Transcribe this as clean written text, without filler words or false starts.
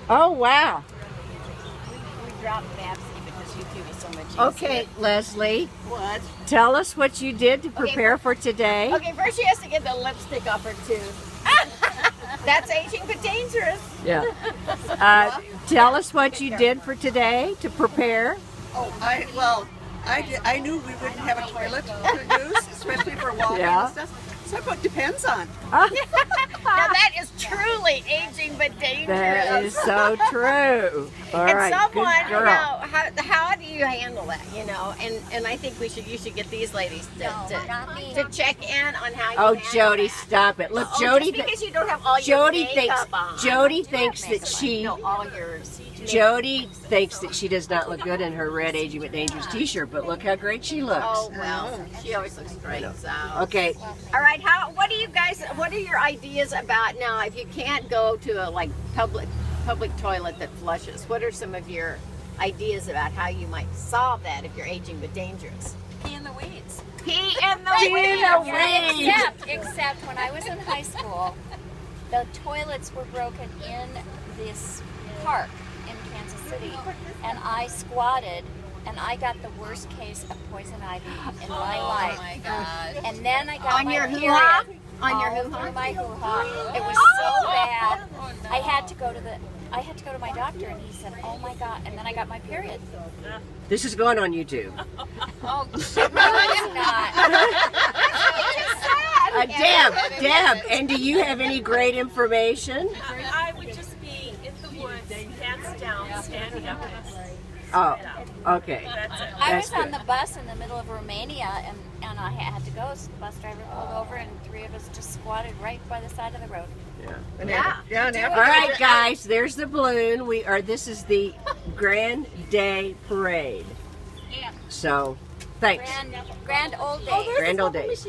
Oh, wow. We dropped Babsy because YouTube is so much easier. Okay, Leslie, What? tell us what you did to prepare for today. Okay, first she has to get the lipstick off her tooth. That's aging but dangerous. Yeah. Tell us what you did for today to prepare. I knew we wouldn't have a toilet to use, especially for walking Yeah. and stuff. So I put Depends on. Now that is truly aging but dangerous. That is so true. All And right, someone, good girl. how do you handle that? And I think you should get these ladies to check in on how you. Oh, handle Jody, that. stop it! Look, Oh, Jody. just because you don't have all your Jody makeup thinks. on. Jody thinks that she. No, all yours. Jody thinks that she does not look good in her red Aging but Dangerous T-shirt, but look how great she looks. Oh well, she always looks great. So. Okay, All right. What are your ideas about now? If you can't go to a public toilet that flushes, what are some of your ideas about how you might solve that if you're aging but dangerous? Pee in the weeds. Pee in the Pee in weeds. the weeds. Except when I was in high school, the toilets were broken in this park in Kansas City, and I squatted, and I got the worst case of poison ivy in my life. Oh my gosh. And then I got On my your period. hoo-ha? On your all hoo-ha? through my hoo-ha. It was so bad. I had to go to my doctor, and he said, "Oh my God!" And then I got my period. this is going on YouTube. Oh, shit, no, it's not. Deb, and do you have any great information? I would just be in the woods, pants down, standing up. Oh, okay. That's it. I That's was on good. the bus in the middle of Romania, and I had to go, so the bus driver pulled over, and three of us just squatted right by the side of the road. Yeah. All right, guys. There's the balloon. This is the Grand Day Parade. So, thanks. Grand old days. Grand old days.